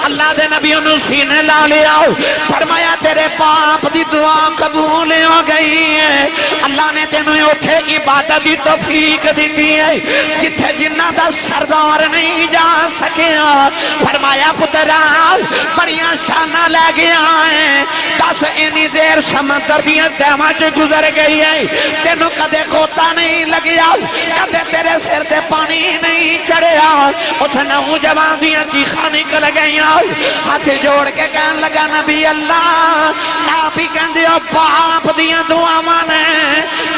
اللہ دے نبی انہوں سینے لا لیا فرمایا تیرے باپ دی دعا قبول ہو گئی ہے اللہ نے تینوں اٹھے عبادت دی توفیق دیتی ہے جتھے جنہ دا سردار نہیں جا سکیا فرمایا پترا بڑیاں شانہ لے گیا ہے 10 اینی دیر سمندر دیاں تیمہ چ گزر گئی ہے تینوں کدے کوتا نہیں لگیا کدے تیرے سر تے پانی نہیں چڑھیا اس نوجوان دیاں چیخاں نکل گئیاں ہاتھ جوڑ کے کہن لگا نبی اللہ آپ ہی کہن دیو باپ دیاں دعا مانے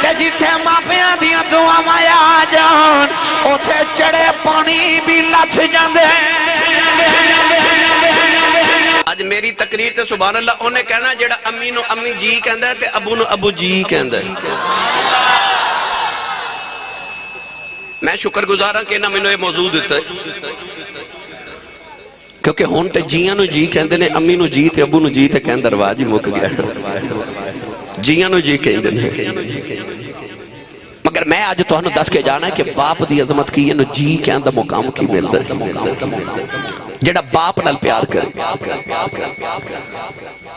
تے جتھے ماپیاں دیاں دعا مایا جان اوتھے چڑھے پانی بھی لٹھ جاندے آج میری تقریر تے سبحان اللہ انہیں کہنا جیڑا امی نو امی جی کہندہ ہے تے ابو نو ابو جی کہندہ ہے میں شکر گزارا کہ نہ میں نے موضوع دیتا ہے کیونکہ ہون تے جیاں نو جی کہندے نے امی نو جی تے ابو نو جی تے کہندہ رواج ہی مک گیا جیاں نو جی کہندے نے مگر میں آج تو ہنو دس کے جانا ہے کہ باپ دی عظمت کی یہ نو جی کہندہ مقام کی مل دے جڑا باپ نال پیار کرے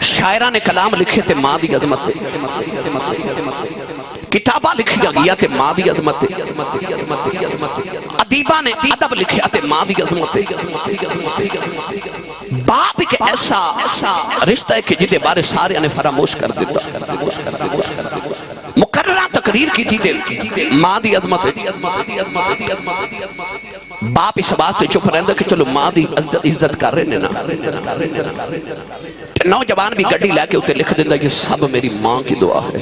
شاعرہ نے کلام لکھے تے ماں دی عظمت کتابہ لکھی گیا تے ماں دی عظمت ادیبہ نے ادب لکھیا تے ماں دی عظمت باپ ایک ایسا رشتہ ہے کہ جدے بارے سارے نے فراموش کر دیتا مقررہ تقریر کی تھی دے ماں دی عظمت باپ اس واسطے چپ رہندہ کہ چلو ماں دی عزت کر رہے نا نوجوان بھی گڑی لے کے اتے لکھ دیندہ یہ سب میری ماں کی دعا ہے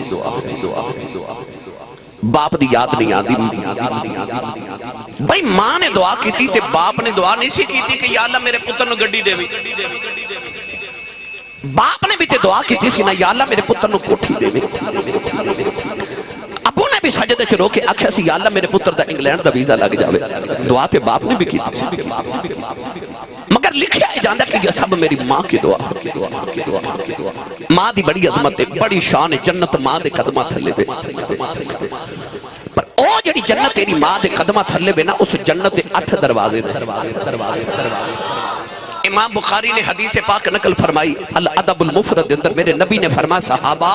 باپ دی یاد نہیں آدھی بھائی ماں نے دعا کی تھی تے باپ نے دعا نہیں سی کی تھی کہ یا اللہ میرے پتر نو گڑی دے باپ نے بھی تے دعا کی تھی سی نا یا اللہ میرے پتر نو کوٹھی دے ابو نے بھی سجدے چ رو کے آکھیا سی یا اللہ میرے پتر دا انگلینڈ دا ویزا لگ جاوے دعا تے باپ نے بھی کی تھی مگر لکھیا ہے جاندہ کہ یہ سب میری ماں کی دعا ماں دی بڑی عظمت ہے بڑی شان ہے جنت ماں دے قدمہ تھلے دے پر او جڑی جنت تیری ماں دے قدمہ تھلے بے نا اس جنت دے 8 دروازے امام بخاری نے حدیث پاک نقل فرمائی الادب المفرد اندر میرے نبی نے فرمایا صحابہ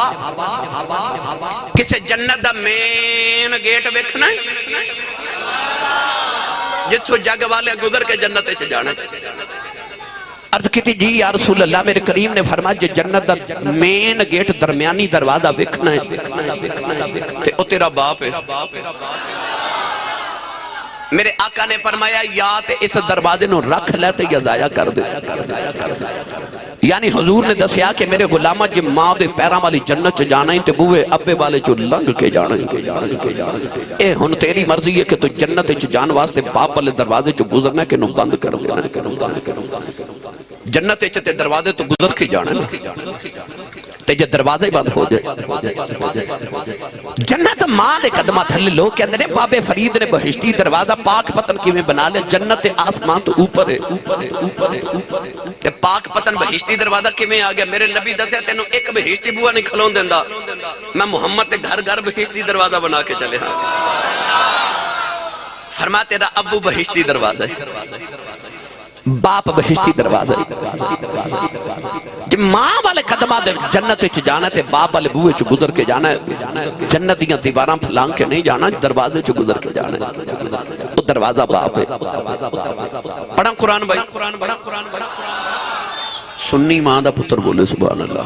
کسے جنت دا مین گیٹ بیکھنا ہے جتھو جگ والے گزر کے جنت چ جانا عرض کی تھی جی یا رسول اللہ میرے کریم نے فرمایا جی جنت دا مین گیٹ درمیانی دروازہ بیکھنا ہے تے او تیرا باپ ہے میرے آقا نے فرمایا یا تے اس دروازے نو رکھ لیتے یا ضائع کر دے یعنی حضور نے دسیا کہ میرے غلامہ جی ماں دے پیرام والی جنت چ جانا ہی تے بوئے ابے والے جو لنگ کے جانا ہی اے ہن تیری مرضی ہے کہ تو جنت چ جان واسطے باپ والے دروازے چ گزرنا کہ نو بند کر دینا جنت چ تے دروازے تو گزر کے جانا تے جے دروازے بند ہو جائے جنت ماں دے قدمہ تھلے لوگ کہ اندر بابے فرید نے بہشتی دروازہ پاک پتن کی میں بنا لے جنت آسمان تو اوپر ہے تے پاک پتن بہشتی دروازہ کی میں آگیا میرے نبی دسے تینوں ایک بہشتی بوا نہیں کھلون دیندہ میں محمد تے گھر گھر بہشتی دروازہ بنا کے چلے ہاں فرما تیرا ابو بہشتی دروازہ ہے باپ بہشتی دروازہ جب ماں والے قدمہ دے جنت چ جانا تے باپ والے بوئے چ گزر کے جانا ہے جنت دیاں دیواراں پھلانگ کے نہیں جانا دروازے چ گزر کے جانا ہے تو دروازہ باپ ہے پڑھا قرآن بھائی سنی ماں دا پتر بولے سبحان اللہ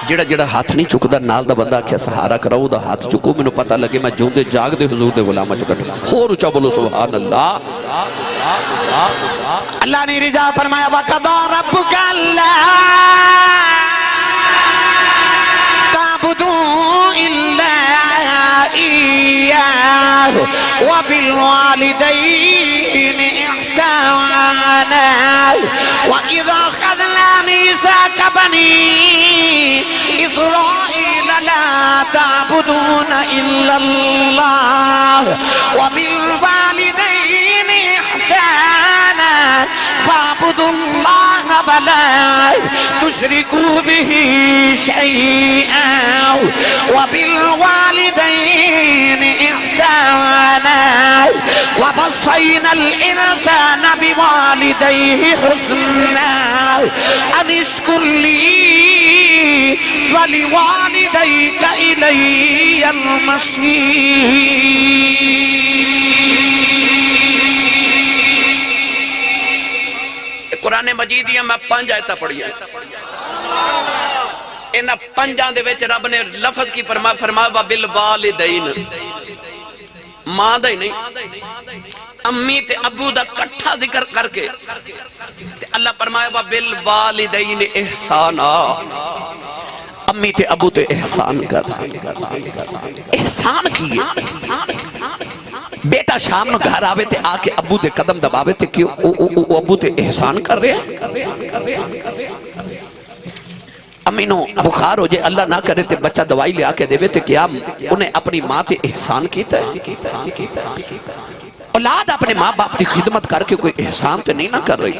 جڑا جڑا ہاتھ نہیں چکدا نال دا بندہ کیا سہارا کراؤ دا ہاتھ چکو میں نو پتہ لگے میں جوندے جاگ دے حضور دے غلامہ چکٹا اور اچھا بولو سبحان اللہ اللہ نے رجا فرمایا وَقَضَى رَبُّكَ أَلَّا تَعْبُدُوا إِلَّا إِيَّاهُ وَبِالْوَالِدَيْنِ إِحْسَانًا وَإِذَا أَخَذْنَا مِيثَاقَ بَنِي إِسْرَائِيلَ لَا تَعْبُدُونَ إِلَّا اللَّهَ وَبِالْوَالِدَيْنِ إِحْسَانًا فَاعْبُدُوا اللَّهَ وَلَا تُشْرِكُوا بِهِ شَيْئًا وَبِالْوَالِدَيْنِ بالوالدين إحسانا ووصينا الإنسان بوالديه حسنا أن اشكر لي ولوالديك إلي المصير. قرآن مجید دیا میں 5 آیتاں پڑھی ہیں. انہاں 5 دے وچ رب نے لفظ کی فرمایا وبالوالدین، ماں دا ہی نہیں امی تے ابو دا کٹھا ذکر کر کے اللہ فرمایا وبالوالدین احسانا، امی تے ابو تے احسان کر. احسان کیے بیٹا شام نو گھر آوے تے آ کے ابو دے قدم دباوے تے کیوں ابو تے احسان کر رہے ہیں. امی نو بخار ہو جائے اللہ نہ کرے تے بچہ دوائی لے آ کے دے تے کیا انہیں اپنی ماں تے احسان کیتا ہے؟ اولاد اپنے ماں باپ کی خدمت کر کے کوئی احسان تے نہیں نہ کر رہی.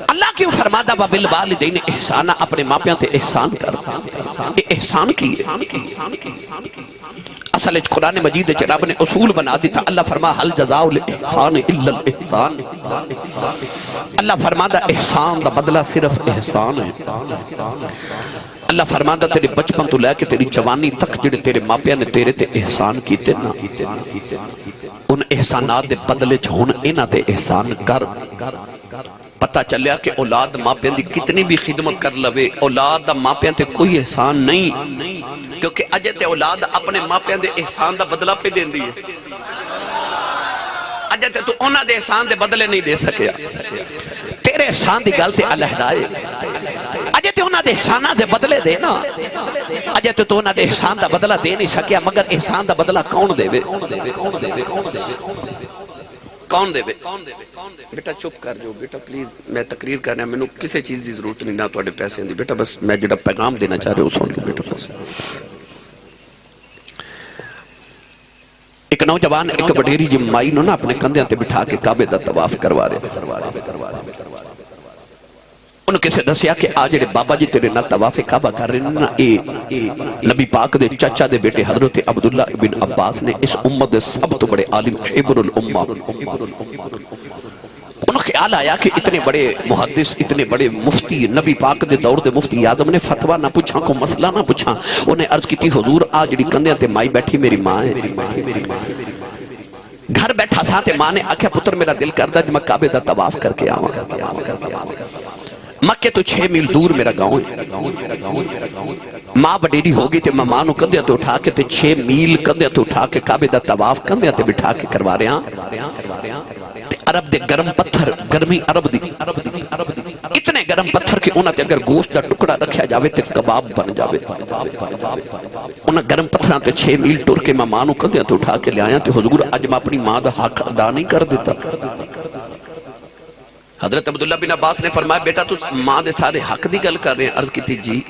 اللہ کیوں فرماتا وبالوالدین احسانا، اپنے ماں پیاں تے احسان کر. یہ احسان کی اصل قرآن مجید رب نے اصول بنا دیتا. اللہ فرما حل جزاء الاحسان الا الاحسان. اللہ فرماتا احسان دا بدلہ صرف احسان ہے. اللہ فرماتا تیرے بچپن تو لے کے تیری جوانی تک جڑے تیرے ماپیاں نے تیرے تے احسان کیتے نا، ان احسانات دے بدلے چھون اینا تے احسان کر. پتہ چلیا کہ اولاد ماپیاں دی کتنی بھی خدمت کر لوے، اولاد دا ماپیاں تے کوئی احسان نہیں، کیونکہ اجے تے اولاد اپنے ماپیاں دے احسان دا بدلہ پہ دین دی ہے. اجے تے تو انہاں دے احسان دے بدلے نہیں دے سکیا. تیرے احسان دی گل تے علیحدہ ہے. اجے تے انہاں دے احساناں دے بدلے دے نا، اجے تے تو انہاں دے احسان دا بدلہ دے نہیں سکیا، مگر احسان دا بدلہ کون دے وے؟ کون دے وے؟ بیٹا چپ کر جو بیٹا پلیز، میں تقریر کرنا، میں کسی چیز دی ضرورت نہیں نہ تواڈے پیسے دی بیٹا، بس میں جڑا پیغام دینا چاہ رہے ہوں سن لو بیٹا. بس ایک نوجوان ایک وڈیری جی مائی نو نا اپنے کندھیاں تے بٹھا کے کعبے دا طواف کروا رہے. انہوں کسے دسیا کہ آج جڑے بابا جی تیرے نہ طواف کعبہ کر رہے ہیں نا، اے نبی پاک دے چچا دے بیٹے حضرت عبداللہ ابن عباس نے اس امت دے سب تو بڑے عالم حبر الامہ. انہوں خیال آیا کہ اتنے بڑے محدث، اتنے بڑے مفتی، نبی پاک دے دور دے مفتی اعظم نے فتویٰ نہ پوچھا، کو مسئلہ نہ پوچھا. انہیں عرض کی تھی حضور آج جڑی کندھیاں تے مائی بیٹھی میری ماں ہے. گھر بیٹھا سا تے ماں نے آکھیا پتر میرا دل کردہ جو میں کعبے دا طواف کر کے آواں. مکے تو 6 میل دور میرا گاؤں ہے. ماں بڑیری ہوگی تے میں ماں نو کندھیاں تے اٹھا کے تے 6 میل کندھیاں تے اٹھا کے کعبے دا طواف کندھیاں تے بٹھا کے کروا رہے ہیں. عرب دے گرم پتھر، گرمی عرب دی اتنے گرم پتھر کہ انہاں تے اگر گوشت دا ٹکڑا رکھیا جاوے تے کباب بن جاوے. انہاں گرم پتھراں تے 6 میل ٹر کے میں ماں نو کندھیاں تے اٹھا کے لے آیا تے حضور اج میں اپنی ماں دا حق ادا نہیں کر دیتا. حضرت عبداللہ بن عباس نے فرمایا بیٹا تو ماں دے سارے حق دی گل کر رہے ہیں. عرض کی تھی جی.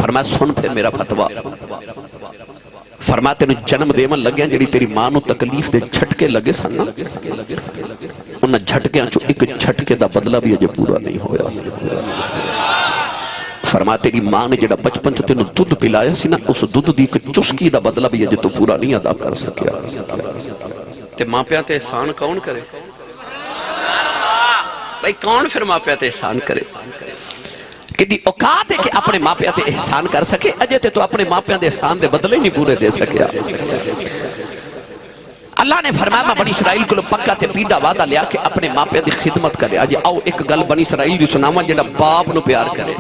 فرمایا سن پھر میرا فتویٰ. فرمایا تینوں جنم دیون لگیاں جڑی تیری ماں نو تکلیف دے جھٹکے لگے سن نا، انہاں جھٹکیاں چو ایک جھٹکے دا بدلہ بھی اجے پورا نہیں ہویا. فرمایا تیری ماں نے جڑا بچپن چ تینوں دودھ پلایا سی نا، اس دودھ دی ایک چسکی دا بدلہ بھی اجے تو پورا نہیں ادا کر سکیا. تے ماں پیاں تے احسان کون کرے بھائی؟ کون پھر ماں پیاں تے احسان کرے؟ کہ دی اوقات ہے کہ اپنے ماں پیاں تے احسان کر سکے، اجے تے تو اپنے ماں پیاں دے احسان دے بدلے نہیں پورے دے سکیا. اللہ نے فرمایا میں بنی اسرائیل کو پکا تے پیڈا وعدہ لیا کہ اپنے ماں پیاں دی خدمت کرے. آج آؤ ایک گل بنی اسرائیل دی سناواں جڑا باپ نو پیار کرے.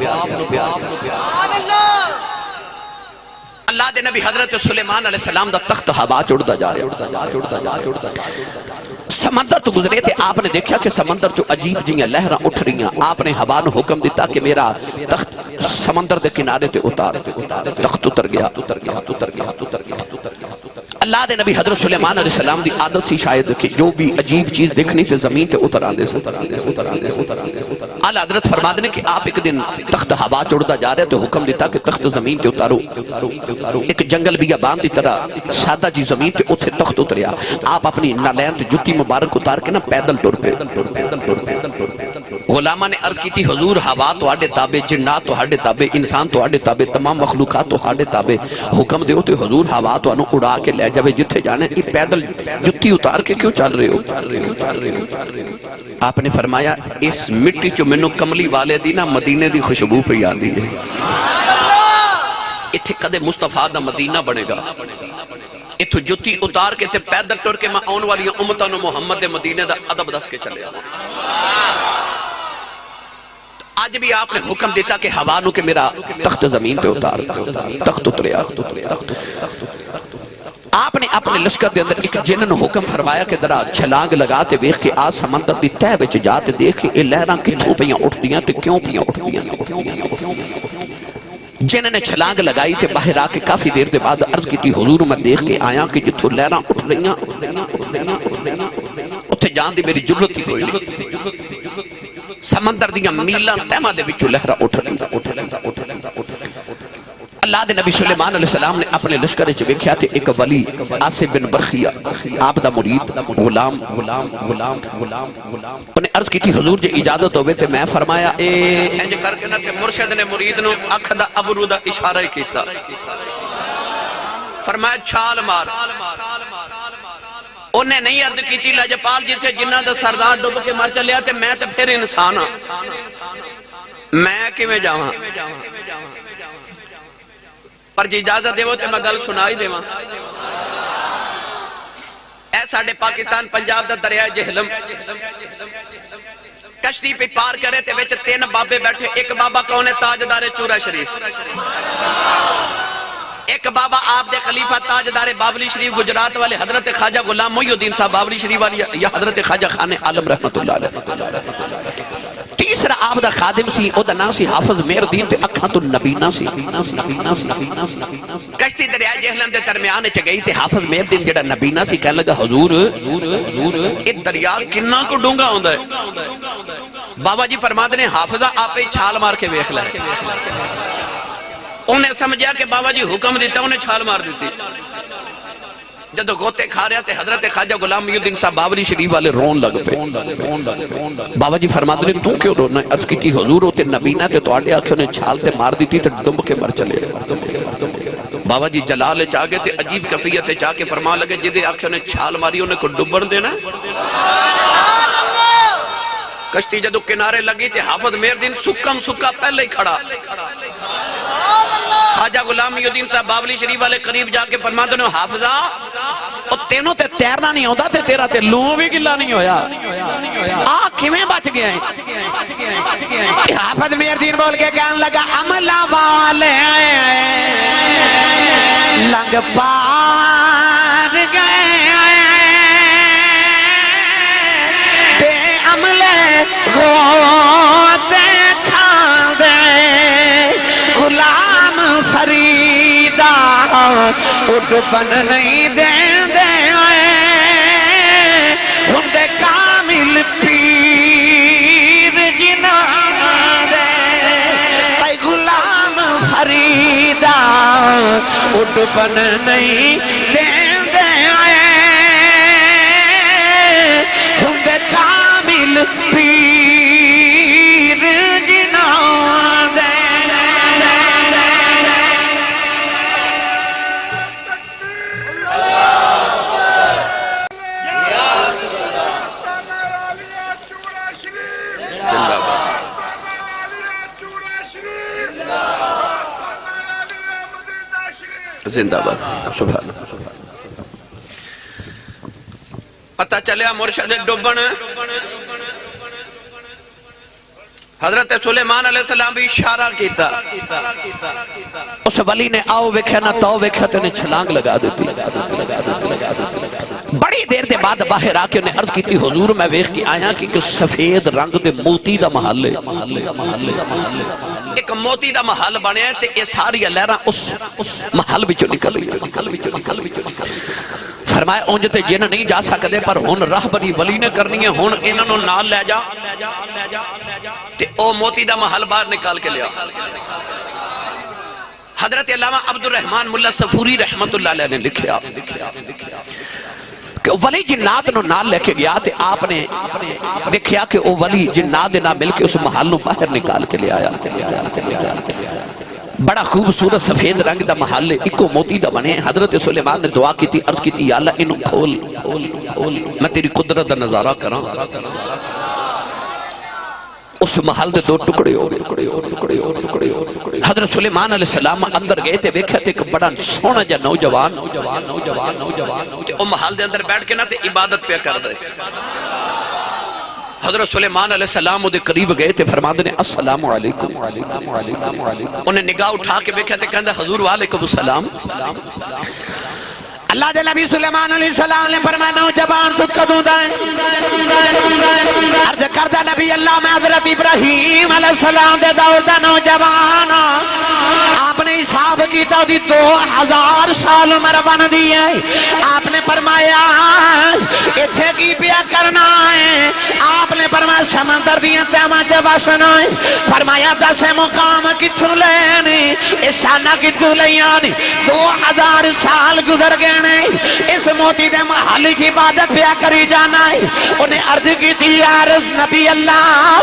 اللہ دے نبی حضرت سلیمان علیہ السلام دا تخت ہوا چڑھدا جا رہا، سمندر تو گزرے تھے. آپ نے دیکھا کہ سمندر جو عجیب جیاں لہراں اٹھ رہی ہیں. آپ نے ہوا نو حکم دیتا کہ میرا تخت سمندر دے کنارے تے اتار. تخت اتر گیا. اللہ دے نبی حضرت سلیمان علیہ السلام دی عادت سی شاید کہ جو بھی عجیب چیز دیکھنی تے زمین تے اتر آندے سے. اعلی حضرت فرما دے کہ آپ ایک دن تخت ہوا چڑھدا جا رہے تو حکم دیتا کہ تخت زمین تے اتارو. ایک جنگل بیابان دی طرح سادہ جی زمین تے اتھے تخت اتریا. آپ اپنی نالین تے جتی مبارک اتار کے نا پیدل ٹر پے. غلامہ نے عرض کی تھی حضور ہوا تو آڈے تابے، جنات تو آڈے تابے، انسان تو آڈے تابے، تمام مخلوقات تو آڈے تابے، حکم دیو تو حضور ہوا تو انو اڑا کے لے جاوے جتھے جانے، یہ پیدل جتی اتار کے کیوں چل رہے ہو؟ آپ نے فرمایا اس مٹی چو منو کملی والے دی نا مدینے دی خوشبو پہ یاد ہے، اتھے کدے مصطفیٰ دا مدینہ بنے گا، اتھو جتی اتار کے تے پیدل ٹور کے میں آن والی امتوں محمد دے مدینے دا ادب دس کے چلے آؤں۔ آج بھی آپ نے حکم دیتا کہ ہوانو کہ میرا تخت زمین پہ اتار، تخت اتریا۔ آپ نے اپنے لشکر دے اندر ایک جنن حکم فرمایا کہ ذرا چھلانگ لگاتے ویکھ کے آج سمندر دی تہہ وچ جاتے دیکھ اے لہراں کتھوں پیاں اٹھ دیاں تے کیوں پیاں اٹھ دیاں۔ جنہوں نے چھلانگ لگائی تے باہر آ کے کافی دیر دے بعد عرض کی تھی حضور میں دیکھ کے آیا کہ جتھوں لہراں اٹھ رہیاں اتھے جان دی میری جرت ہی کوئی نہیں، سمندر دیاں میلاں تہمہ دے وچوں لہراں اٹھ رہیاں۔ اللہ دے نبی سلیمان علیہ السلام نے اپنے لشکر وچ ویکھیا تے ایک ولی آصف بن برخیہ آپ دا مرید غلام انہیں عرض کی تھی حضور جے اجازت ہوئے تے میں فرمایا اے انج کر کے نا تے مرشد نے مرید نو اکھ دا ابرو دا اشارہ کیتا، فرمایا چھال مار۔ انہیں نہیں عرض کی تھی لاجپال جتھے جنہ دا سردار ڈوب کے مر چلیا تے میں تے پھر انسان ہاں، میں کیویں جاواں؟ پر جی اجازت دے وہ تے میں گل سنائی دے وہاں۔ اے ساڑھے پاکستان پنجاب دا دریائے جہلم کشتی پہ پار کرے تے ویچ 3 بابے بیٹھے، ایک بابا کون ہے تاجدار چورہ شریف، ایک بابا آپ دے خلیفہ تاجدار بابلی شریف گجرات والے حضرت خواجہ غلام محی الدین صاحب بابلی شریف والی یا حضرت خواجہ خان عالم رحمت اللہ علیہ۔ تیسرا آپ دا خادم سی او دا نام سی حافظ مہر دین تے اکھاں تو نبینا سی۔ کشتی دریائے جہلم دے درمیان چ گئی تے حافظ مہر دین جڑا نبینا سی کہنے لگا حضور اے دریا کنا کو ڈونگا ہوندا ہے؟ بابا جی فرماتے نے حافظہ آپ ہی چھال مار کے ویکھ لے۔ انہیں سمجھا کہ بابا جی حکم دیتا انہیں چھال مار دیتی۔ جدو غوطے کھا رہا تھے حضرت خواجہ غلام محی الدین صاحب بابلی شریف والے رون لگ پے۔ بابا جی فرماتے نے تو کیوں رونا؟ عرض کی تھی حضور ہوتے نبینا تے تو آڑے آنکھوں نے چھال تے مار دیتی تے ڈمب کے مر چلے۔ بابا جی جلال چاہے تے عجیب کفیت چاہ کے فرما لگے جدے آنکھوں نے چھال ماری انہیں کو ڈبن دینا۔ کشتی جدو کنارے لگی تے حافظ مہر دین سکم سکا پہلے ہی کھڑا۔ خواجہ غلام محی الدین صاحب بابلی شریف والے قریب جا کے فرماتے ہیں حافظہ او تینوں تے تیرنا نہیں ہوتا تے تیرا تے لوں بھی گلا نہیں ہویا، کیویں بچ گیا ہے؟ حافظ مہر دین بول کے کہنے لگا عملہ والے لنگ پار گئے بے عملے غوطے کھا دے غلام فریدہ اٹھ بن نہیں دیں دے ہندے کامل پیر جنا دے اے غلام فریدہ اٹھ بن نہیں دیں دے ہندے کامل پیر جنا دے۔ زندہ باد سبحان پتہ چلیا مرشد ڈبن حضرت سلیمان علیہ السلام بھی اشارہ کیتا، اس ولی نے آؤ ویکھیا نہ تو ویکھیا تے نے چھلانگ لگا دیتی۔ بڑی دیر دے بعد باہر آ کے انہیں عرض کی تھی حضور میں ویکھ کے آیا کہ ایک سفید رنگ دے موتی دا محل ہے، ایک موتی دا محل بنے تے یہ ساری لہراں اس محل وچوں نکل رہی۔ فرمایا اونج تے جن نہیں جا سکدے پر ہن راہبری ولی نے کرنی ہے، ہن انہاں نوں نال لے جا تے او موتی دا محل باہر نکال کے لیا۔ حضرت علامہ عبد الرحمن ملا صفوری رحمت اللہ علیہ نے لکھیا کہ ولی جنات نو نال لے کے گیا تے آپ نے دیکھیا کہ وہ ولی جنات نہ مل کے اس محل نو باہر نکال کے لے آیا بڑا خوبصورت سفید رنگ دا محل اکو موتی دا بنے حضرت سلیمان نے دعا کی تھی عرض کی تھی یا اللہ انہوں کھول میں تیری قدرت دا نظارہ کراں اس محل دے دو ٹکڑے ہو حضرت سلیمان علیہ السلام اندر گئے تھے دیکھا تھے کہ بڑا سونا جا نوجوان وہ محل دے اندر بیٹھ کے نہ تے عبادت پہ کر دے حضرت سلیمان علیہ السلام دے قریب گئے تھے فرماندے نے السلام علیکم انہیں نگاہ اٹھا کے دیکھا تھے کہندہ حضور وعلیکم السلام اللہ دے نبی سلیمان علیہ السلام نے فرمایا نوجوان تو کدوں دائیں عرض کردہ نبی اللہ میں حضرت ابراہیم علیہ السلام دے دور دا نوجوان آپ نے حساب کی تو دی 2000 سال عمر بن دی ہے آپ نے فرمایا اتھے کی پیا کرنا ہے آپ نے فرمایا سمندر دیا تیمہ جب آسنا ہے فرمایا 10 مقام کتھو لینی اشانہ کتھو لیانی 2000 سال گزر گئے اس موتی دے محل کی عبادت پیا کری جانا ہے انہیں عرض کی تھی عرض نبی اللہ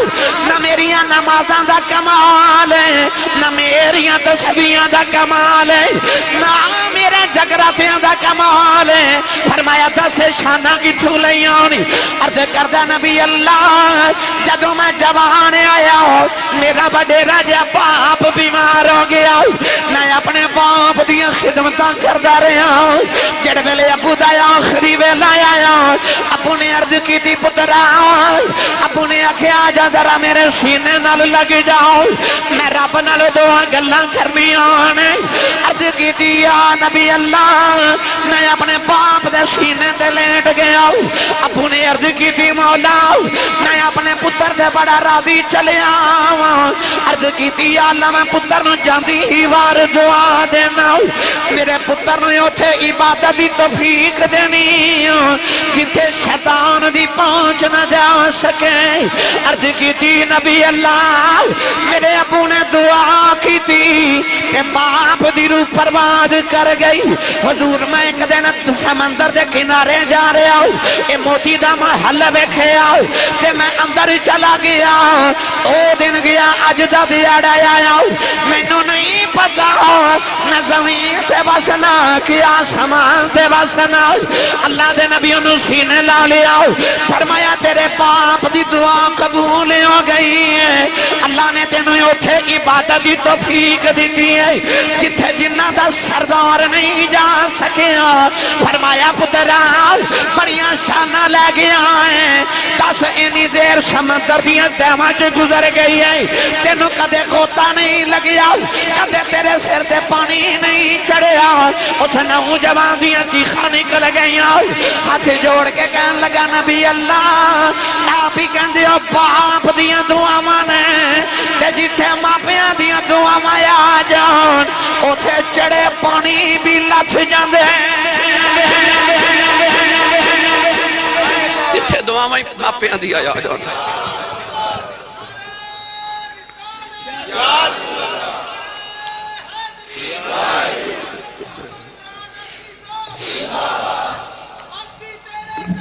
نہ میریاں نمازاں دا کمال ہے نہ میریاں تسبیحاں دا کمال ہے نہ میرے جگراتیاں دا کمال ہے فرمایا 10 شانہ کی تھولئی آنی عرض کردہ نبی اللہ جدو میں جوان آیا ہوں میرا بڑیرا جا باپ بیمار ہو گیا میں اپنے باپ دیا خدمتاں کردہ رہا ہوں جڑ ویلے ابو دا آخری ویلا آیا ابو نے عرض کی تھی پترا ابو نے آکھے آجا ذرا میرے سینے نال لگ جاؤ میں رب نال دعا گلاں کرنی آنے عرض کی تھی یا نبی اللہ میں اپنے باپ دے سینے تے لیٹ گیا ابو نے عرض کی تھی مولا میں اپنے پتر دے بڑا راضی چلے آواں عرض کی تھی یا اللہ میں پتر نو جاندی ہی وار دعا دینا میرے پتر نو اٹھے عبادت دی توفیق دینی جتھے شیطان دی پہنچ نہ جا سکے عرض کی تھی نبی اللہ میرے ابو نے دعا کی تھی کہ باپ دی روح پرواد کر گئی حضور میں ایک دن سمندر دے کنارے جا رہا ہوں اے موتی دا محل بیکھے آؤ تے میں اندر چلا گیا او دن گیا اج دا دیاڑا آیا میں نو نہیں پتا میں زمین سے بسنا کیا سمان سے بسنا اللہ دے نبی انہوں سینے لا لیا فرمایا تیرے باپ دی دعا قبول ہو گئی ہے اللہ نے تینوں اٹھے عبادت دی توفیق دیتی ہے جتھے جنہ دا سردار نہیں جا سکیا فرمایا پترا بڑیاں شانہ لے گیا ہے 10 اینی دیر سمندر دیا تیمہ چ گزر گئی ہے تینوں کدے کوتا نہیں لگیا کدے تیرے سر تے پانی نہیں چڑھیا اس نوجوان دیا چیخاں نکل گئی ہاتھ جوڑ کے کہن لگا نبی اللہ آپ ہی کہن دیو باپ دیا دعا مانے تے جتھے ماپیاں دیا دعا مایا جان اوتھے چڑے پانی بھی لتھ جاندے جتھے دعا ماپیاں دیا جان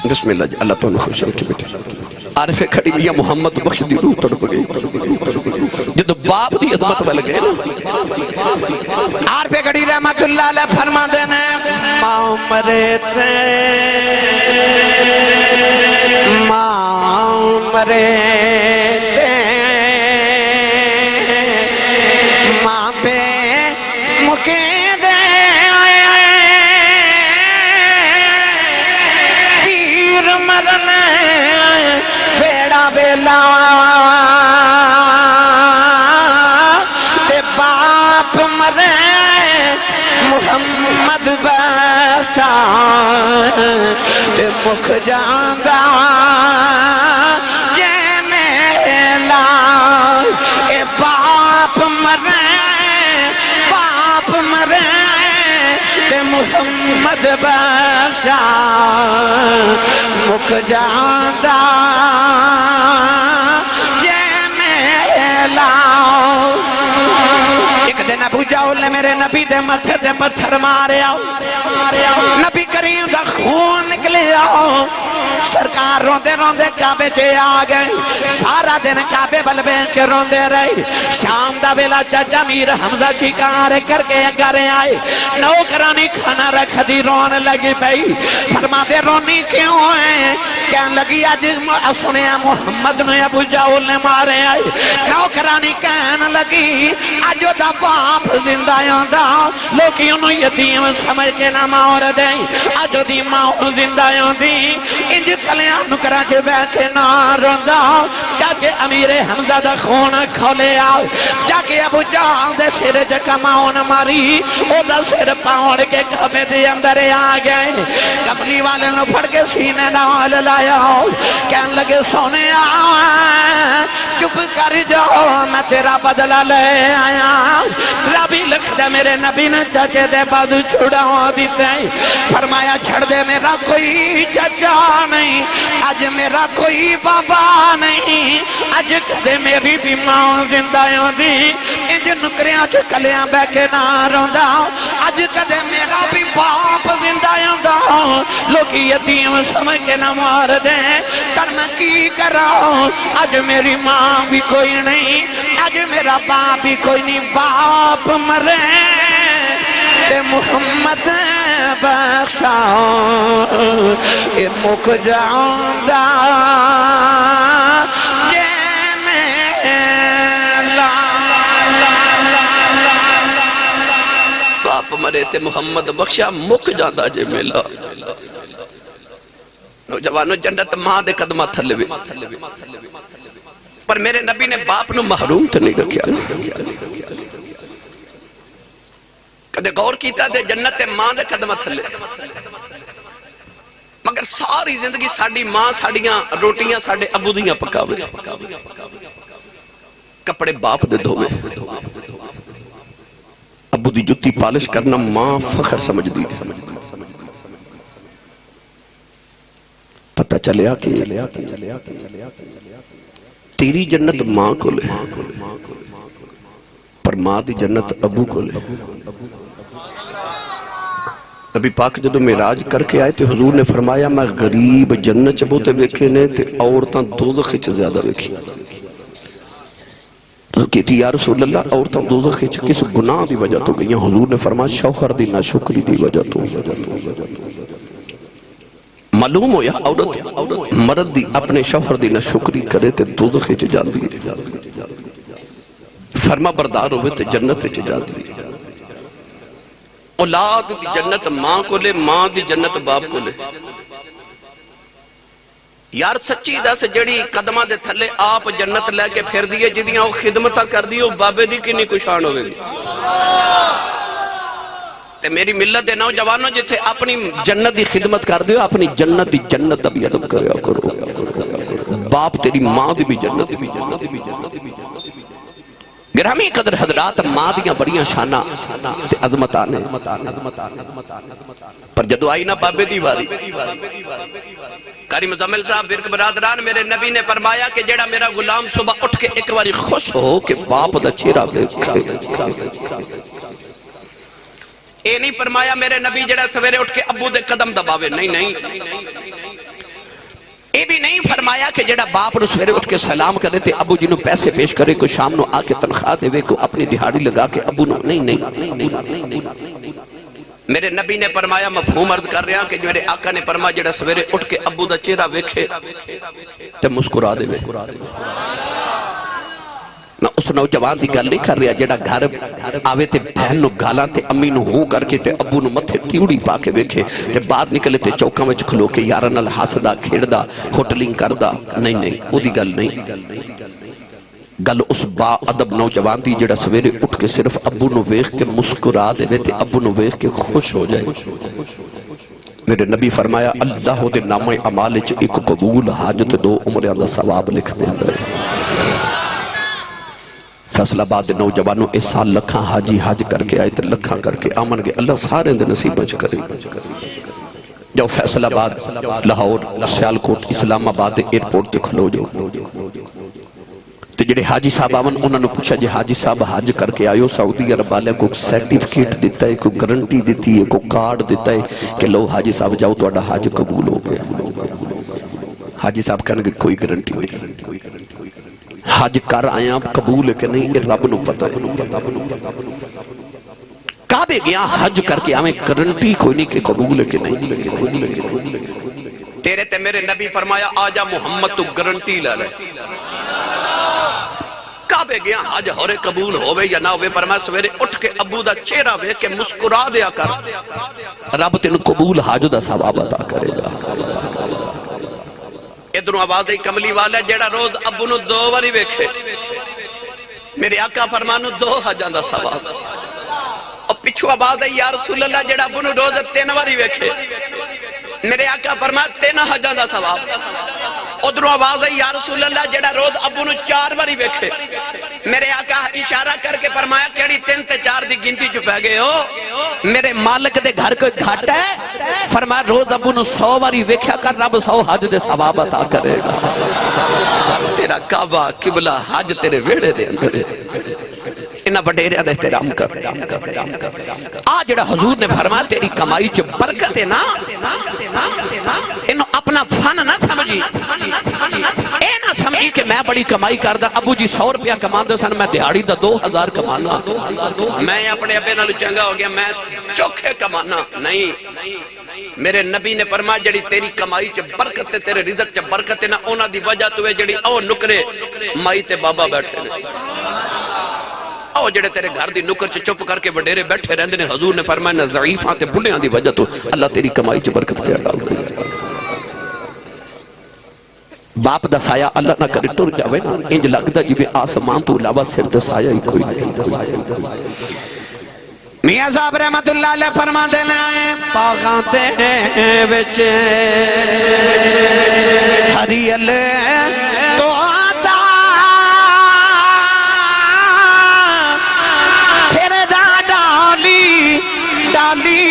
بسم اللہ اللہ تو نے خوش رکھے بیٹے عارف کھڑی یا محمد بخش دی روح تڑپ گئی جدو باپ دی عظمت والے گئے نا عارف کھڑی رحمت اللہ علیہ فرما دینے ماں مرے تے ماں مرے تے ماں پہ مکے دے پیر مرنے بیڑا بیلا تے باپ مرے محمد بخشا تے مکھ جاندہ جے میلا اے باپ مرے تے محمد بخشا مکھ جاندہ جے میلا ایک دن ابو جہل نے میرے نبی دے متھے دے پتھر مارے آؤ نبی کریم دا خون نکلیا سرکار روندے روندے کعبے تے آ گئے سارا دن کعبے بل بیٹھ کے روندے رہے شام دا ویلا چاچا میر حمزہ شکار کر کے گھر آئے نوکرانی کھانا رکھ دی رون لگی پئی فرما دے رونی کیوں ہے کہن لگی آج سنیا محمد نے ابو جاول نے مارے آئے نوکرانی کہن لگی آج دا باپ زندہ یوندا لوکی انہوں یتیم سمجھ کے نہ مور دیں آج دی ماں زندہ یوندی انج کلیاں نکرا کے بے کے نہ روندا جاکے امیر حمزہ دا خون کھولے آؤ جاکے ابو جال دے سر جکا ماؤن ماری او دا سر پاؤن کے کعبے دے اندر آ گئے کبلی والے نو پھڑ کے سینے نال لایا کہن لگے سونے چپ کر جاؤ میں تیرا بدلہ لے آیا ربی لکھ دے میرے نبی نے چچے دے بعد چھڑاؤ دیتے فرمایا چھڑ دے میرا کوئی چچا نہیں آج میرا کوئی بابا نہیں آج کدے میری بھی ماں زندہ دی انج نکریاں چکلیاں بے کے نہ روندا آج کدے میرا بھی باپ زندہ دا لوکی یتیم سمجھ کے نہ مار دیں پر میں کی کراؤں آج میری ماں بھی کوئی نہیں آج میرا باپ بھی کوئی نہیں باپ مرے تے محمد بخشاؤں اے مک جاؤں دا جے میں باپ مرے تے محمد بخشا مک جاندہ جے میلا نوجوانو جنت ماں دے قدمہ تھلے بھی پر میرے نبی نے باپ نو محروم تو نہیں رکھیا کدے غور کیتا دے جنت ماں دے قدمہ تھلے مگر ساری زندگی ساڑی ماں ساڑیاں روٹیاں ساڑے ابو دیاں پکاوے کپڑے باپ دے دھوے ابو دی جتی پالش کرنا ماں فخر سمجھ دی پتہ چلیا کہ تیری جنت ماں کو لے پر ماں دی جنت ابو کو لے نبی پاک جدو معراج کر کے آئے تے حضور نے فرمایا میں غریب جنت چبوتے ویکھے نے تے عورتاں دوزخ چ زیادہ ویکھی کہتی یا رسول اللہ عورتاں دوزخ چ کس گناہ دی وجہ تو گئی حضور نے فرمایا شوہر دی ناشکری دی وجہ تو معلوم ہو یا عورت مرد دی اپنے شوہر دی ناشکری کرے تے دوزخ چ جاندی فرما بردار ہوئے تے جنت چ جاندی اولاد دی جنت ماں کو لے ماں دی جنت باپ کو لے یار سچی دا سے جڑی قدمہ دے تھلے آپ جنت لے کے پھر دیئے جدیاں وہ خدمتہ کر دیئے بابے دی کی نہیں کشان ہوئے گی تے میری ملت دے نوجوانوں جتے اپنی جنت دی خدمت کر دیو اپنی جنت دی جنت بھی ادب کریا کرو باپ تیری ماں دی بھی جنت گرامی قدر حضرات ماں دیاں بڑیاں شانہ تے عظمتانے پر جدو آئی نا بابے دی واری قاری مزمل صاحب برک برادران میرے نبی نے فرمایا کہ جیڑا میرا غلام صبح اٹھ کے ایک باری خوش ہو کہ باپ دا چہرہ دیکھے اے نہیں فرمایا میرے نبی جیڑا سویرے اٹھ کے ابو دے قدم دباوے نہیں اے بھی نہیں فرمایا کہ جیڑا باپ نو سویرے اٹھ کے سلام کرے تے ابو جنہوں پیسے پیش کرے کوئی شام نو آ کے تنخواہ دے وے کو اپنی دہاڑی لگا کے ابو نو نہیں میرے نبی نے فرمایا مفہوم عرض کر رہا کہ میرے آقا نے فرمایا جیڑا سویرے اٹھ کے ابو دا چہرہ ویکھے تے مسکرا دے وے میں اس نوجوان دی گل نہیں کر رہا جیڑا گھر آوے تے بہن نو گالاں تے امی نو ہوں کر کے تے ابو نو متھے تیوڑی پا کے ویکھے تے بعد نکلے تے چوکاں وچ کھلو کے یاراں نال ہسدا کھیڑدا ہوٹلنگ کردا نہیں او دی گل نہیں گل اس با ادب نوجوان دی جڑا سویرے اٹھ کے صرف ابو نو ویکھ کے مسکرا دے تے ابو نو ویکھ کے خوش ہو جائے میرے نبی فرمایا اللہ دے نام اعمال وچ ایک قبول حاجت دو عمراں دا ثواب لکھ دیندا ہے فیصل آباد نوجوانوں اس سال لکھاں حاجی حج کر کے آئے تے لکھاں کر کے آمن گے اللہ سارے دے نصیب بچ کرے جو فیصل آباد لاہور سیالکوٹ اسلام آباد ایئرپورٹ تے کھلو جو تے جڑے حاجی صاحب آون انہوں نے پوچھا جی حاجی صاحب حج کر کے آئیو سعودی عرب والے کو سرٹیفکیٹ دیتا ہے کوئی گارنٹی دیتی ہے کوئی کارڈ دیتا ہے کہ لو حاجی صاحب جاؤ تو حج قبول ہو گیا حاجی صاحب کہنے کہ کوئی گارنٹی نہیں حج کر آیا قبول ہے کہ نہیں یہ رب نو پتہ ہے کعبے گیا حج کر کے آویں گارنٹی کوئی نہیں کہ قبول ہے کہ نہیں تیرے تے میرے نبی فرمایا آجا محمد تو گارنٹی لے لے کعبے گیا حج ہورے قبول ہوئے یا نہ ہوئے فرمایا سویرے اٹھ کے ابو دا چہرہ وے کہ مسکرا دیا کر رب تینوں قبول حج دا ثواب عطا کرے گا ادھروں آواز کملی والا جیڑا روز ابو نو 2 واری ویکھے میرے آقا فرمانو 2 حجاں دا ثواب اور پچھو آواز ہے یا رسول اللہ جیڑا ابو نو روز 3 واری ویکھے میرے آقا فرمایا 3 حجاں دا ثواب ادھروں آواز ہے یا رسول اللہ جیڑا روز ابو نو 4 واری ویکھے میرے آقا اشارہ کر کے فرمایا کیڑی 3 تے 4 دی گنتی چ پہ گئے ہو میرے مالک دے گھر کوئی گھٹ ہے فرمایا روز ابو نو 100 واری ویکھیا کر رب 100 حج دے ثواب عطا کرے گا تیرا کعبہ قبلہ حج تیرے ویڑے دے اندر انہاں وڈیریاں دا احترام کر آ جڑا حضور نے فرمایا تیری کمائی چ برکت ہے نا انہوں اپنا فن نہ سمجھی اے نہ سمجھی کہ میں بڑی کمائی کردہ ابو جی 100 روپیہ کمان دے سن میں دیہاڑی دا 2000 کمانا میں اپنے ابے نالو چنگا ہو گیا میں چوکھے کمانا نہیں میرے نبی نے فرمایا جڑی تیری کمائی چ برکت ہے تیرے رزق چ برکت ہے نا اونا دی وجہ تو ہے جڑی او نکرے مائی تے بابا بیٹھے نے او جڑے تیرے گھر دی نکر چ چپ کر کے وڈیرے بیٹھے رہندے نے حضور نے فرمایا نہ ضعیفاں تے بڈھیاں دی وجہ تو اللہ تیری کمائی چ برکت پہ ڈال دے باپ دا سایہ اللہ نہ کرے ٹر جاوے نا انج لگدا جی آسمان تو علاوہ سر تے سایہ ہی کوئی نہیں میاں صاحب رحمت اللہ علیہ فرما دینے آئے پاغاں تے وچ ہریل تو آتا پھر دا ڈالی ڈالی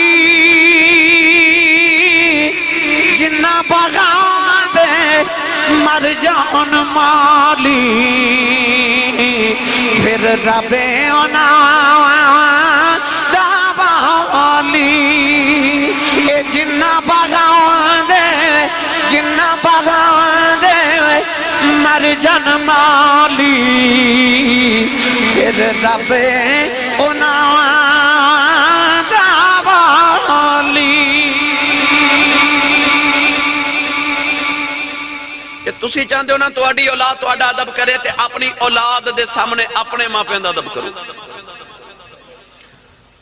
جنہ پاغاں تے مر جان مالی پھر ربے اونا اے جنہ پاگاں دے مر جن مالی پھر رب اونا دا والی کہ تسی چاہتے ہو نا تواڈی اولاد تواڈا ادب کرے تے اپنی اولاد دے سامنے اپنے ماں پیوں دا ادب کرو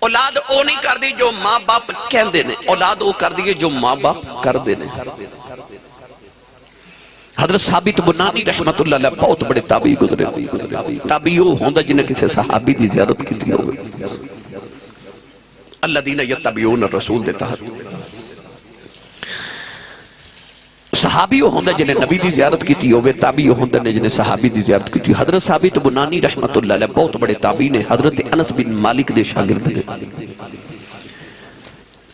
اولاد او نہیں کر دی جو ماں باپ کہندے نے اولاد او کر دی جو ماں باپ کر دے نے حضرت ثابت بنانی رحمت اللہ علیہ بہت بڑے تابعی گزرے تابعی وہ ہوندہ جنہیں کسی صحابی دی زیارت کی تھی ہوئے الذین یتبعون الرسول دیتا ہے صحابی وہ ہوندہ جنہیں نبی دی زیارت کی تھی ہوئے تابعی وہ ہوندہ جنہیں صحابی دی زیارت کی تھی حضرت ثابت بنانی رحمت اللہ علیہ بہت بڑے تابعی نے حضرت انس بن مالک دے شاگرد نے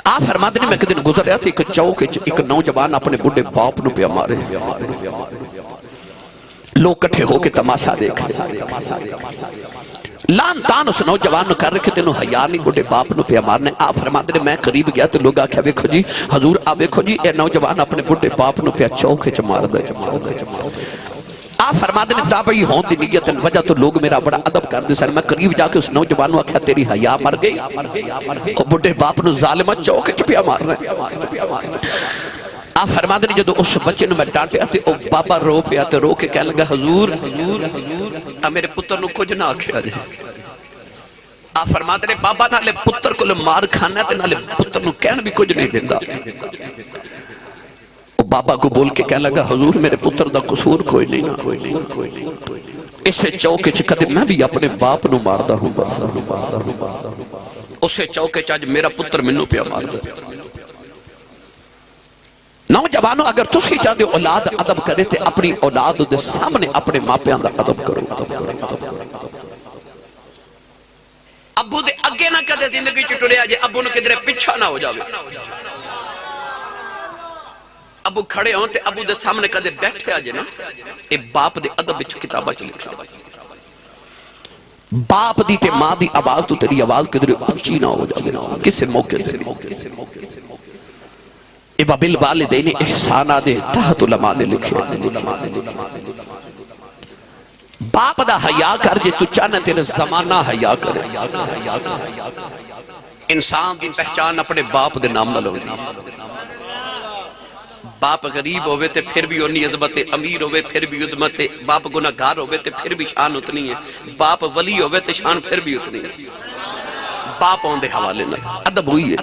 آپ فرماتے نے میں ایک دن گزر رہا تھا ایک چوک ایک نوجوان اپنے بڑے باپ نو پہ مارے لوگ کٹھے ہو کے تماشا دیکھ لان تان اس نوجوان نو کر رکھے تینو حیاء نہیں بڑے باپ نو پہ مارنے آپ فرماتے نے میں قریب گیا تو لوگ آکھا ویکھو جی حضور آپ ویکھو جی اے نوجوان اپنے بڑے باپ نو پہ چوک چ مار دے آپ فرماتے نے تابعی ہون دی نیت وجہ تو لوگ میرا بڑا ادب کر دے سن میں قریب جا کے اس نوجوان آکھا تیری حیاء مر گئی اور بڑے باپ نو ظالمہ چوک چ پیا مار رہے آپ فرماتے نے جدو اس بچے نو میں ڈانٹے آتے او بابا رو پیا تے رو کے کہنے لگا حضور میرے پتر نو کچھ نہ آکھیا جائے آپ فرماتے نے بابا نالے پتر کو مار کھانا تے نالے پتر نو کہنے بھی کچھ نہیں دیندہ بابا کو بول کے کہنے لگا حضور میرے پتر دا قصور کوئی نہیں اسے چوکے چکتے میں بھی اپنے باپ نو ماردہ ہوں اسے چوکے چاج میرا پتر منو پیا ماردہ نوجوانوں اگر تسی چاہتے اولاد ادب کرے تے اپنی اولاد دے سامنے اپنے ماں پیاں دا ادب کرو ابو دے اگے نہ کدے زندگی چٹڑے آجے ابو نو کدرے پچھا نہ ہو جاوے ابو کھڑے ہوں تے ابو دے سامنے کدے بیٹھے آجے نا، اے باپ دے ادب وچ کتابہ چ لکھا باپ دی تے ماں دی آواز تو تیری آواز کدھر اونچی نہ ہو جائے کسے موقع سے اے وبالوالدین احسانا دے تحت علماء نے لکھے باپ دا حیا کر جے تو چاہنا تیرے زمانہ حیا کرے انسان دی پہچان اپنے باپ دے نام نہ لو باپ غریب ہوئے تے پھر بھی انہی عظمت ہے، امیر ہوئے پھر بھی عظمت ہے، باپ گناہگار ہوئے تے پھر بھی شان اتنی ہے، باپ ولی ہوئے تے شان پھر بھی اتنی ہے، باپ ہوندے حوالے نہ ادب ہوئی ہے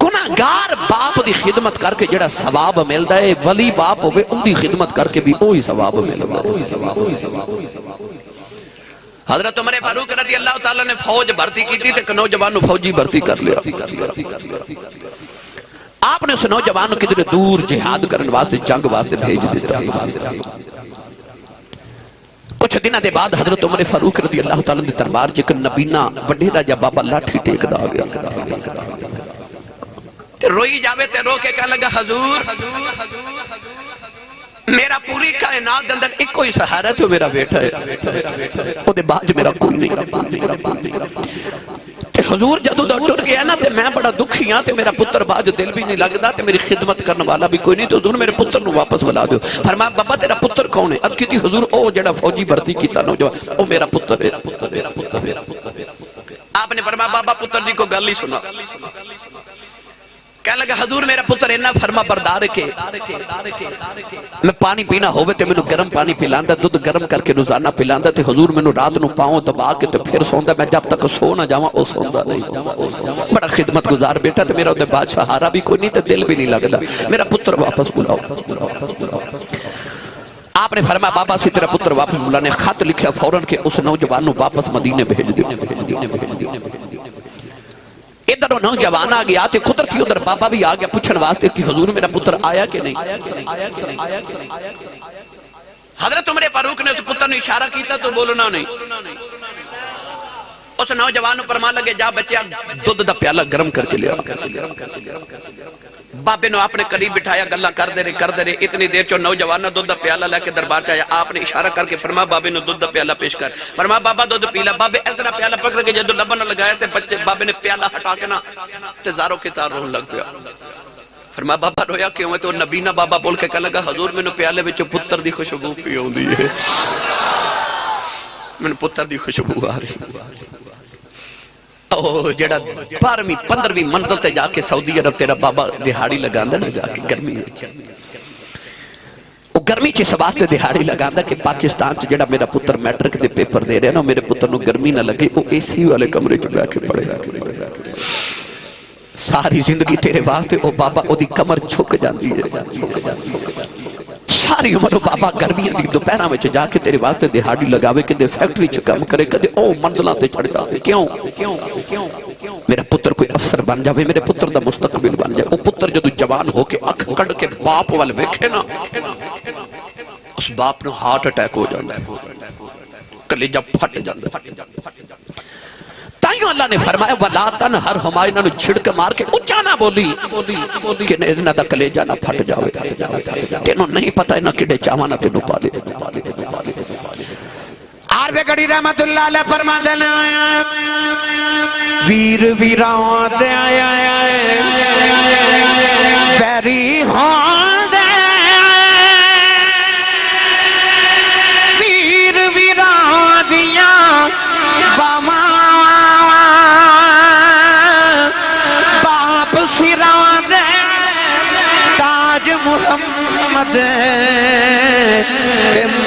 گناہگار باپ دی خدمت کر کے جڑا ثواب ملدا ہے، ولی باپ ہوئے ان دی خدمت کر کے بھی وہی ثواب ملدا ہے۔ حضرت عمر فاروق رضی اللہ تعالیٰ نے فوج بھرتی کی تھی تے ایک نوجوان نو فوجی بھرتی کر لیا، آپ نے اس نوجوان کی طرح دور جہاد کرنے واسطے جنگ واسطے بھیج دیتا۔ کچھ دنہ دے بعد حضرت عمر فاروق رضی اللہ تعالیٰ نے دربار جکر نبینا وڈیرا جا بابا لاٹھی ٹیک دا گیا روئی جاوے تے رو کے کہنے لگا حضور میرا پوری کائنات دے اندر ایک کوئی سہارا تو میرا بیٹا ہے او دے باج میرا کوئی نہیں حضور جدو دا ٹر گیا نا تے میں بڑا دکھی ہاں تے میرا پتر باج دل بھی نہیں لگدا تے میری خدمت کرنے والا بھی کوئی نہیں تو حضور میرے پتر نو واپس بلا دیو فرمایا بابا تیرا پتر کون ہے عرض کی تھی حضور او جڑا فوجی بھرتی کیتا نوجوان او میرا پتر ہے آپ نے فرمایا بابا پتر جی کو گل ہی سنا کہنے لگا حضور میرا پتر اینا فرما بردار کے میں پانی پینا ہوئے تے میں گرم پانی پلاندا دودھ گرم کر کے روزانہ پلاندا تے حضور میں رات نو پاؤں دبا کے تے پھر سوندا میں جب تک سو نہ جاواں او سوندا نہیں بڑا خدمت گزار بیٹا تے میرا باد سہارا بھی کوئی نہیں تے دل بھی نہیں لگدا میرا پتر واپس بلاؤ آپ نے فرمایا بابا سے تیرا پتر واپس بلانے خط لکھیا فوراً کہ اس نوجوان نو واپس مدینے بھیج دیو ادھر نوجوان آ گیا تے قدرتی ادھر بابا بھی آ گیا پوچھن واسطے کہ حضور میرا پتر آیا کہ نہیں حضرت عمر فاروق نے اس پتر نے اشارہ کیتا تو بولنا نہیں اس نوجوان فرمان لگے جا بچیا دودھ دا پیالہ گرم کر کے لیا بابے نے اپنے قریب بٹھایا گلا کر دے رہے اتنی دیر چو نوجوان دودھ دا پیالہ لے کے دربار چاہیا آپ نے اشارہ کر کے فرمایا بابے نے دودھ دا پیالہ پیش کر فرمایا بابا دودھ پیلا بابے ایسا پیالہ پکڑ کے جدو لبن لگایا تے بچے بابے نے پیالہ ہٹا کے نا تے زاروں کی تار روح لگ گیا فرمایا بابا رویا کیوں ہے تو نبینا بابا بول کے کہنے لگا حضور میں نے پیالے بچے پتر دی خوشبو کی ہوندی ہے میں نے پتر دی خوشبو آ رہی او جڑا 12ویں 15ویں منزل تے جا کے سعودی عرب تیرا بابا دہاڑی لگاندا نا جا کے گرمی وچ او گرمی چ واسطے دہاڑی لگاندا کہ پاکستان چ جڑا میرا پتر میٹرک دے پیپر دے رہا نا میرے پتر نو گرمی نہ لگے او اے سی والے کمرے چ بیٹھ کے پڑھے ساری زندگی تیرے واسطے او بابا او دی کمر جھک جاندی ہے ساری عمر بابا گرمیاں دی دوپہراں وچ جا کے تیرے واسطے دہاڑی لگاوے کہ دے فیکٹری چ کام کرے کدے او منزلاں تے چڑھ جاوے کیوں میرا پتر کوئی افسر بن جاوے میرے پتر دا مستقبل بن جائے او پتر جدو جوان ہو کے اکھ کڈ کے باپ وال ویکھے نا اس باپ نو ہارٹ اٹیک ہو جاندا ہے کلیجہ پھٹ جاندا ہے تائیوں اللہ نے فرمایا وَلَا تَنْهَرْهُمَا انہاں نو چھڑک مار کے اونچا نہ بولی کہ انہاں دا کلیجہ نہ پھٹ جاوے تینوں نہیں پتہ انہاں کڈے چاواں نہ تینوں پالے عارف گڑی رحمت اللہ علیہ فرما دینا ویر ویران دے آیا پیری ہون دے ویر ویران دیا باما باپ سران دے تاج محمد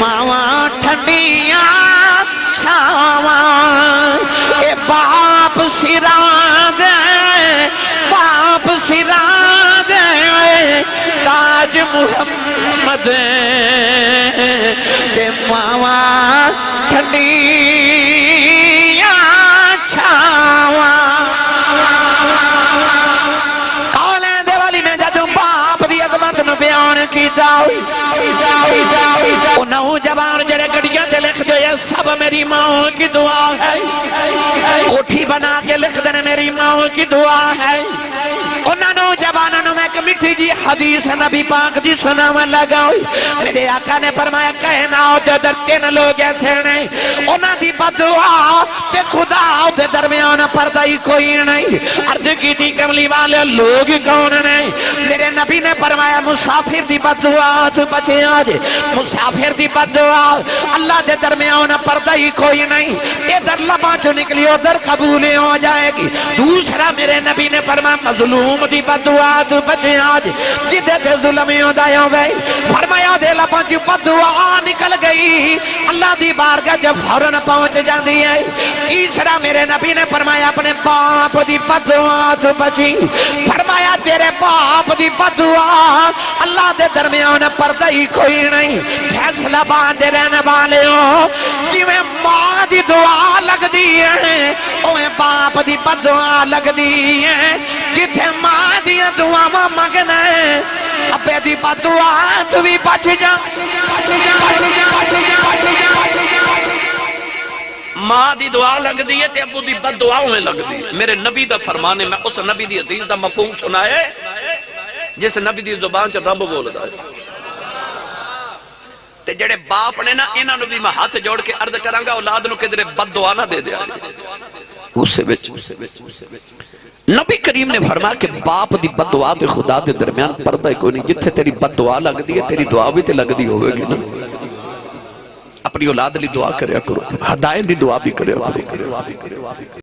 ماما ٹھنڈیاں اے باپ سران دے باپ سران دے تاج محمد دے ماما ٹھنڈیاں چھاواں کالیں دے والی نے جدوں باپ دی عظمت نو بیان کیتا او نوجوان جڑے گڑیاں تے لکھ دے سب میری ماں کی دعا ہے کوٹھی بنا کے لکھ دے میری ماں کی دعا ہے انہاں نوجواناں نو میں ایک مٹھی جی حدیث نبی پاک دی سناون لگا میرے آقا نے فرمایا کائنات دے در تین لوگ ایسے نہیں انہاں دی بددعا تے خدا دے درمیان پردہ ہی کوئی نہیں عرض کی تھی کملی والے لوگ کون نہیں میرے نبی نے فرمایا مسافر دی بددعا تو بچے آج مسافر دی بددعا اللہ دے درمیان پردہ ہی کوئی نہیں ادھر لباں جو نکلی ادھر قبول ہو جائے گی دوسرا میرے نبی نے فرمایا مظلوم دی بددعا تو بچے آج جدے دے ظلم ہو جائے ہوئے فرمایا دے لباں جو بددعا نکل گئی اللہ دی بارگاہ جب فوراں پہنچ جاندی ہے تیسرا میرے نبی نے فرمایا اپنے باپ دی بددعا تو بچی فرمایا تیرے باپ دی بددعا اللہ دے درمیان پردہ ہی کوئی نہیں فیصلہ باندھے رہنے والے ہو جی میں ماں دی دعا لگ دی ہے اوہ باپ دی بددعا لگ دی ہے جتھے ماں دی دعا ماں مگنا ہے ابے دی بددعا تو بھی بچ جا ماں دی دعا لگ دی ہے تے ابو دی بد دعاوں میں لگ دی میرے نبی دا فرمانے میں اس نبی دی حدیث دا مفہوم سنائے جس نبی دی زبان چ رب بولدا ہے تے جڑے باپ نے نا انہاں نو بھی میں ہاتھ جوڑ کے عرض کراں گا اولاد نو کدھر بد دعا نہ دے دیا اس وچ نبی کریم نے فرمایا کہ باپ دی بد دعا تے خدا دے درمیان پردہ کوئی نہیں جتھے تیری بد دعا لگ دی ہے تیری دعا بھی تے لگ دی ہوے گی نا اپنی اولاد لی دعا کریا کرو ہدایت دی دعا بھی کریا کرو